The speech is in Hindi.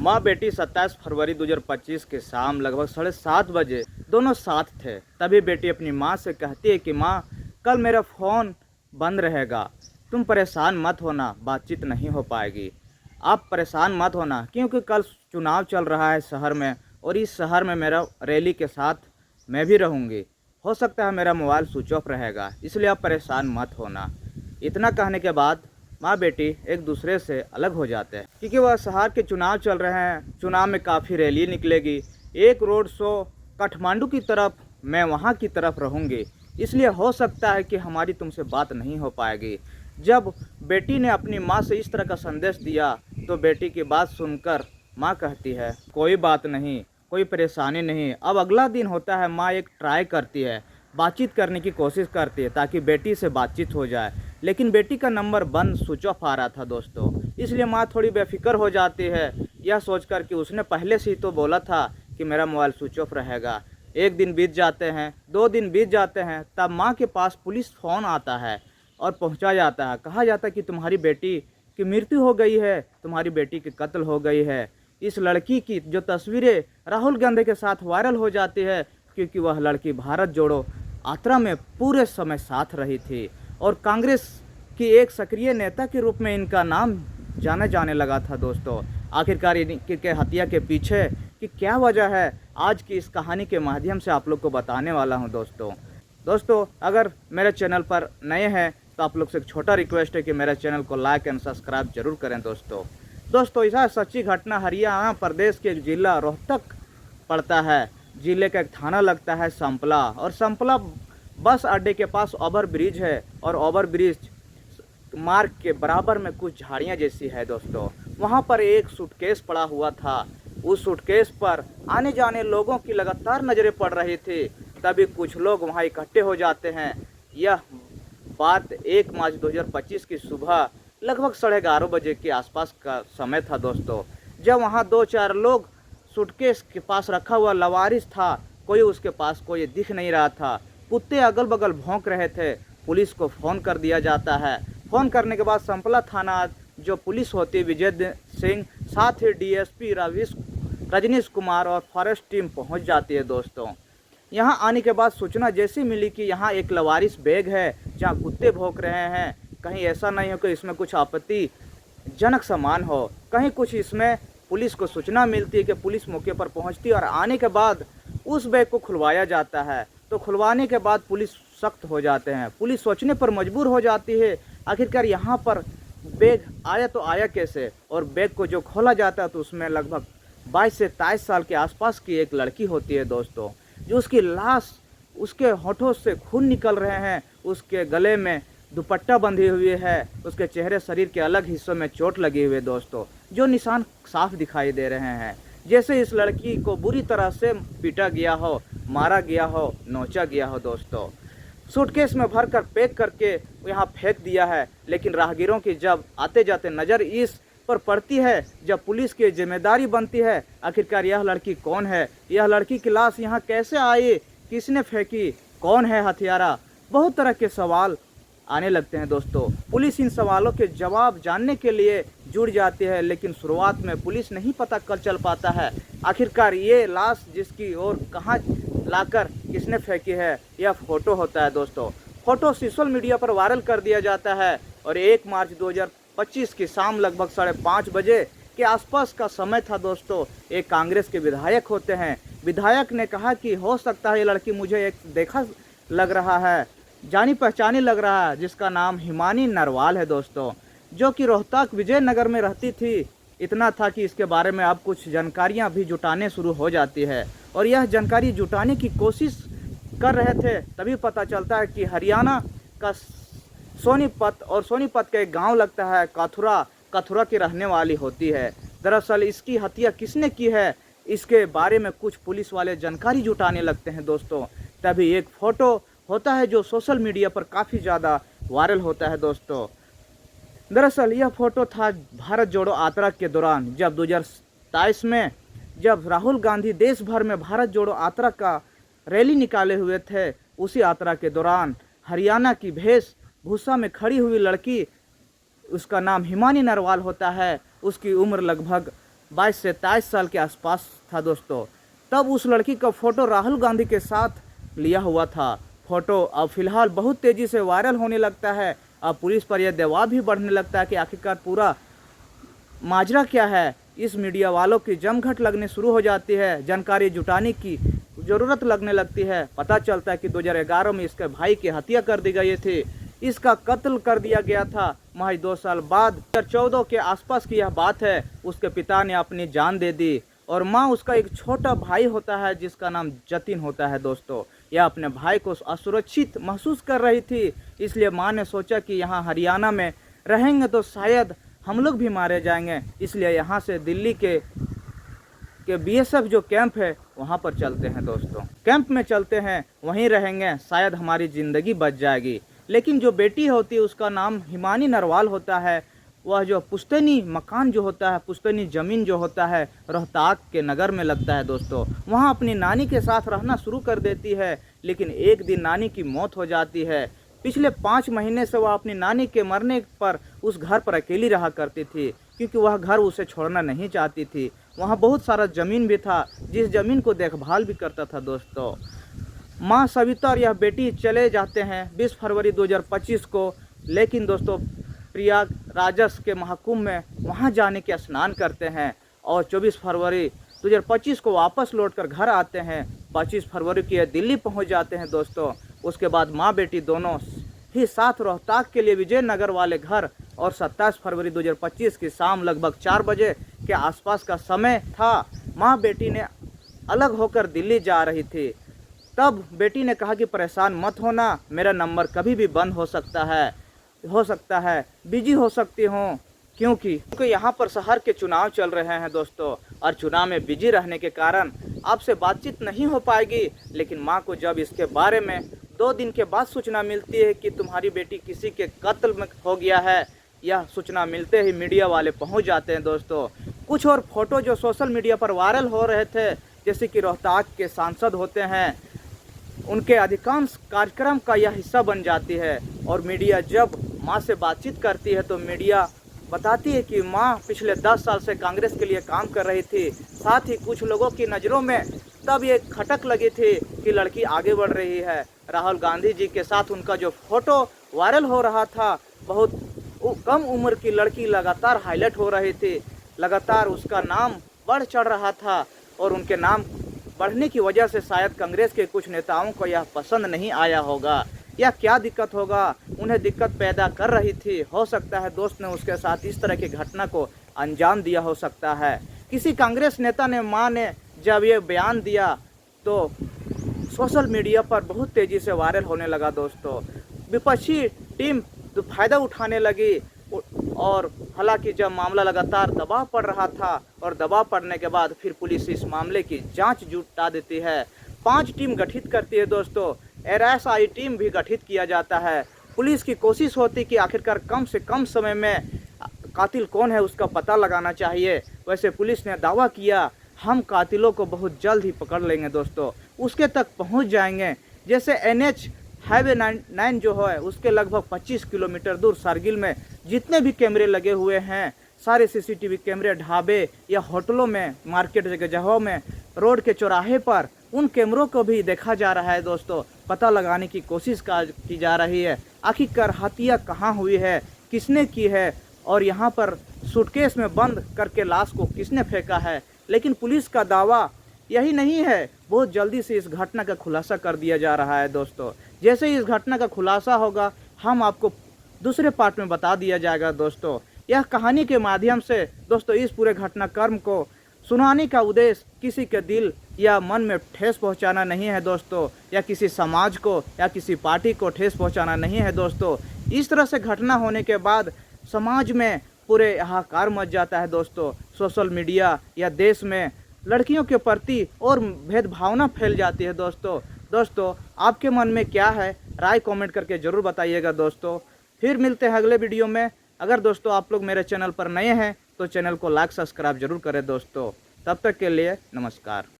माँ बेटी 27 फरवरी 2025 की शाम लगभग 7:30 बजे दोनों साथ थे। तभी बेटी अपनी माँ से कहती है कि माँ, कल मेरा फ़ोन बंद रहेगा, तुम परेशान मत होना, बातचीत नहीं हो पाएगी। आप परेशान मत होना क्योंकि कल चुनाव चल रहा है शहर में, और इस शहर में मेरा रैली के साथ मैं भी रहूँगी। हो सकता है मेरा मोबाइल स्विच ऑफ रहेगा, इसलिए आप परेशान मत होना। इतना कहने के बाद माँ बेटी एक दूसरे से अलग हो जाते हैं क्योंकि वह शहर के चुनाव चल रहे हैं। चुनाव में काफ़ी रैली निकलेगी, एक रोड शो काठमांडू की तरफ, मैं वहाँ की तरफ रहूँगी, इसलिए हो सकता है कि हमारी तुमसे बात नहीं हो पाएगी। जब बेटी ने अपनी माँ से इस तरह का संदेश दिया तो बेटी की बात सुनकर माँ कहती है, कोई बात नहीं, कोई परेशानी नहीं। अब अगला दिन होता है, माँ एक ट्राई करती है, बातचीत करने की कोशिश करती है ताकि बेटी से बातचीत हो जाए, लेकिन बेटी का नंबर बंद स्विच ऑफ आ रहा था दोस्तों। इसलिए माँ थोड़ी बेफिक्र हो जाती है, यह सोचकर कि उसने पहले से ही तो बोला था कि मेरा मोबाइल स्विच ऑफ रहेगा। एक दिन बीत जाते हैं, 2 दिन बीत जाते हैं, तब माँ के पास पुलिस फ़ोन आता है और पहुँचा जाता है। कहा जाता है कि तुम्हारी बेटी की मृत्यु हो गई है, तुम्हारी बेटी की कत्ल हो गई है। इस लड़की की जो तस्वीरें राहुल गांधी के साथ वायरल हो जाती है क्योंकि वह लड़की भारत जोड़ो यात्रा में पूरे समय साथ रही थी और कांग्रेस की एक सक्रिय नेता के रूप में इनका नाम जाने जाने लगा था दोस्तों। आखिरकार इनके हत्या के पीछे कि क्या वजह है, आज की इस कहानी के माध्यम से आप लोग को बताने वाला हूं दोस्तों। अगर मेरे चैनल पर नए हैं तो आप लोग से एक छोटा रिक्वेस्ट है कि मेरे चैनल को लाइक एंड सब्सक्राइब जरूर करें दोस्तों। यह सच्ची घटना हरियाणा प्रदेश के एक जिला रोहतक पड़ता है। जिले का एक थाना लगता है संपला, और संपला बस अड्डे के पास ओवर ब्रिज है, और ओवर ब्रिज मार्ग के बराबर में कुछ झाड़ियां जैसी है दोस्तों। वहां पर एक सूटकेस पड़ा हुआ था, उस सूटकेस पर आने जाने लोगों की लगातार नज़रें पड़ रही थी। तभी कुछ लोग वहां इकट्ठे हो जाते हैं। यह बात 1 मार्च 2025 की सुबह लगभग 11:30 बजे के आसपास का समय था दोस्तों, जब वहां 2-4 लोग सूटकेस के पास रखा हुआ लवारिस था, कोई उसके पास कोई दिख नहीं रहा था। कुत्ते अगल बगल भौंक रहे थे। पुलिस को फ़ोन कर दिया जाता है। फ़ोन करने के बाद संपला थाना जो पुलिस होती है विजय सिंह, साथ ही डीएसपी रजनीश कुमार और फॉरेस्ट टीम पहुंच जाती है दोस्तों। यहां आने के बाद सूचना जैसी मिली कि यहां एक लवारिस बैग है जहां कुत्ते भौंक रहे हैं, कहीं ऐसा नहीं हो कि इसमें कुछ आपत्तिजनक सामान हो, कहीं कुछ इसमें पुलिस को सूचना मिलती है कि पुलिस मौके पर पहुंचती है और आने के बाद उस बैग को खुलवाया जाता है। तो खुलवाने के बाद पुलिस सख्त हो जाते हैं, पुलिस सोचने पर मजबूर हो जाती है आखिरकार यहाँ पर बैग आया तो आया कैसे। और बैग को जो खोला जाता है तो उसमें लगभग 22 से 23 साल के आसपास की एक लड़की होती है दोस्तों, जो उसकी लाश, उसके होठों से खून निकल रहे हैं, उसके गले में दुपट्टा बंधी हुई है, उसके चेहरे शरीर के अलग हिस्सों में चोट लगी हुई है दोस्तों, जो निशान साफ दिखाई दे रहे हैं, जैसे इस लड़की को बुरी तरह से पीटा गया हो, मारा गया हो, नोचा गया हो दोस्तों। सूटकेस में भरकर पैक करके यहाँ फेंक दिया है, लेकिन राहगीरों की जब आते जाते नज़र इस पर पड़ती है, जब पुलिस की जिम्मेदारी बनती है, आखिरकार यह लड़की कौन है, यह लड़की की लाश यहाँ कैसे आई, किसने फेंकी, कौन है हत्यारा, बहुत तरह के सवाल आने लगते हैं दोस्तों। पुलिस इन सवालों के जवाब जानने के लिए जुड़ जाती है, लेकिन शुरुआत में पुलिस नहीं पता कर चल पाता है आखिरकार ये लाश जिसकी और कहाँ लाकर किसने फेंकी है। यह फोटो होता है दोस्तों। फोटो सोशल मीडिया पर वायरल कर दिया जाता है और 1 मार्च 2025 की शाम लगभग 5:30 बजे के आसपास का समय था दोस्तों। एक कांग्रेस के विधायक होते हैं, विधायक ने कहा कि हो सकता है ये लड़की मुझे एक देखा लग रहा है, जानी पहचानी लग रहा है, जिसका नाम हिमानी नरवाल है दोस्तों, जो कि रोहतक विजयनगर में रहती थी। इतना था कि इसके बारे में अब कुछ जानकारियां भी जुटाने शुरू हो जाती है, और यह जानकारी जुटाने की कोशिश कर रहे थे। तभी पता चलता है कि हरियाणा का सोनीपत, और सोनीपत का एक गांव लगता है कथुरा की रहने वाली होती है। दरअसल इसकी हत्या किसने की है, इसके बारे में कुछ पुलिस वाले जानकारी जुटाने लगते हैं दोस्तों। तभी एक फ़ोटो होता है जो सोशल मीडिया पर काफ़ी ज़्यादा वायरल होता है दोस्तों। दरअसल यह फ़ोटो था भारत जोड़ो यात्रा के दौरान, जब 2027 में जब राहुल गांधी देश भर में भारत जोड़ो यात्रा का रैली निकाले हुए थे, उसी यात्रा के दौरान हरियाणा की वेशभूषा में खड़ी हुई लड़की, उसका नाम हिमानी नरवाल होता है, उसकी उम्र लगभग 22 से 23 साल के आसपास था दोस्तों। तब उस लड़की का फ़ोटो राहुल गांधी के साथ लिया हुआ था। फ़ोटो अब फिलहाल बहुत तेज़ी से वायरल होने लगता है। अब पुलिस पर यह दबाव भी बढ़ने लगता है कि आखिरकार पूरा माजरा क्या है। इस मीडिया वालों की जमघट लगने शुरू हो जाती है, जानकारी जुटाने की ज़रूरत लगने लगती है। पता चलता है कि 2011 में इसके भाई की हत्या कर दी गई थी, इसका कत्ल कर दिया गया था। महज 2 साल बाद 2014 के आसपास की यह बात है। उसके पिता ने अपनी जान दे दी और माँ उसका एक छोटा भाई होता है जिसका नाम जतिन होता है दोस्तों। यह अपने भाई को असुरक्षित महसूस कर रही थी, इसलिए माँ ने सोचा कि यहाँ हरियाणा में रहेंगे तो शायद हम लोग भी मारे जाएंगे, इसलिए यहाँ से दिल्ली के बीएसएफ जो कैंप है वहाँ पर चलते हैं दोस्तों। कैंप में चलते हैं, वहीं रहेंगे, शायद हमारी ज़िंदगी बच जाएगी। लेकिन जो बेटी होती है उसका नाम हिमानी नरवाल होता है। वह जो पुश्तैनी मकान जो होता है, पुश्तैनी ज़मीन जो होता है रोहताक के नगर में लगता है दोस्तों, वहाँ अपनी नानी के साथ रहना शुरू कर देती है। लेकिन एक दिन नानी की मौत हो जाती है। पिछले 5 महीने से वह अपनी नानी के मरने पर उस घर पर अकेली रहा करती थी, क्योंकि वह घर उसे छोड़ना नहीं चाहती थी। वहाँ बहुत सारा ज़मीन भी था, जिस ज़मीन को देखभाल भी करता था दोस्तों। माँ सविता और यह बेटी चले जाते हैं 20 फरवरी 2025 को। लेकिन दोस्तों प्रयागराज के महाकुंभ में वहाँ जाने के स्नान करते हैं और 24 फरवरी 2025 को वापस लौटकर घर आते हैं। 25 फरवरी को ये दिल्ली पहुँच जाते हैं दोस्तों। उसके बाद माँ बेटी दोनों ही साथ रोहताक के लिए विजयनगर वाले घर, और 27 फरवरी 2025 की शाम लगभग 4 बजे के आसपास का समय था। माँ बेटी ने अलग होकर दिल्ली जा रही थी। तब बेटी ने कहा कि परेशान मत होना, मेरा नंबर कभी भी बंद हो सकता है, बिजी हो सकती हूँ, क्योंकि यहाँ पर शहर के चुनाव चल रहे हैं दोस्तों, और चुनाव में बिजी रहने के कारण आपसे बातचीत नहीं हो पाएगी। लेकिन माँ को जब इसके बारे में 2 दिन के बाद सूचना मिलती है कि तुम्हारी बेटी किसी के कत्ल में हो गया है, यह सूचना मिलते ही मीडिया वाले पहुंच जाते हैं दोस्तों। कुछ और फोटो जो सोशल मीडिया पर वायरल हो रहे थे, जैसे कि रोहताक के सांसद होते हैं, उनके अधिकांश कार्यक्रम का यह हिस्सा बन जाती है। और मीडिया जब माँ से बातचीत करती है तो मीडिया बताती है कि माँ पिछले 10 साल से कांग्रेस के लिए काम कर रही थी। साथ ही कुछ लोगों की नज़रों में तब ये खटक लगी थी कि लड़की आगे बढ़ रही है। राहुल गांधी जी के साथ उनका जो फोटो वायरल हो रहा था, बहुत कम उम्र की लड़की लगातार हाईलाइट हो रही थी, लगातार उसका नाम बढ़ चढ़ रहा था। और उनके नाम बढ़ने की वजह से शायद कांग्रेस के कुछ नेताओं को यह पसंद नहीं आया होगा, या क्या दिक्कत होगा, उन्हें दिक्कत पैदा कर रही थी। हो सकता है दोस्त ने उसके साथ इस तरह की घटना को अंजाम दिया हो सकता है। किसी कांग्रेस नेता ने, मां ने जब ये बयान दिया तो सोशल मीडिया पर बहुत तेज़ी से वायरल होने लगा दोस्तों। विपक्षी टीम तो फ़ायदा उठाने लगी, और हालांकि जब मामला लगातार दबाव पड़ रहा था, और दबाव पड़ने के बाद फिर पुलिस इस मामले की जांच जुटा देती है। 5 टीम गठित करती है दोस्तों, एएसआई टीम भी गठित किया जाता है। पुलिस की कोशिश होती कि आखिरकार कम से कम समय में कातिल कौन है उसका पता लगाना चाहिए। वैसे पुलिस ने दावा किया, हम कातिलों को बहुत जल्द ही पकड़ लेंगे दोस्तों, उसके तक पहुंच जाएंगे। जैसे NH हाईवे 9 जो है उसके लगभग 25 किलोमीटर दूर कारगिल में जितने भी कैमरे लगे हुए हैं, सारे CCTV कैमरे ढाबे या होटलों में, मार्केट जगहों में, रोड के चौराहे पर, उन कैमरों को भी देखा जा रहा है दोस्तों। पता लगाने की कोशिश की जा रही है आखिरकार हत्या कहाँ हुई है, किसने की है, और यहाँ पर सूटकेस में बंद करके लाश को किसने फेंका है। लेकिन पुलिस का दावा यही नहीं है, बहुत जल्दी से इस घटना का खुलासा कर दिया जा रहा है दोस्तों। जैसे ही इस घटना का खुलासा होगा, हम आपको दूसरे पार्ट में बता दिया जाएगा दोस्तों। यह कहानी के माध्यम से दोस्तों इस पूरे घटनाक्रम को सुनाने का उद्देश्य किसी के दिल या मन में ठेस पहुंचाना नहीं है दोस्तों, या किसी समाज को या किसी पार्टी को ठेस पहुंचाना नहीं है दोस्तों। इस तरह से घटना होने के बाद समाज में पूरे हाहाकार मच जाता है दोस्तों। सोशल मीडिया या देश में लड़कियों के प्रति और भेदभावना फैल जाती है दोस्तों। आपके मन में क्या है, राय कमेंट करके ज़रूर बताइएगा दोस्तों। फिर मिलते हैं अगले वीडियो में। अगर दोस्तों आप लोग मेरे चैनल पर नए हैं तो चैनल को लाइक सब्सक्राइब जरूर करें दोस्तों। तब तक के लिए नमस्कार।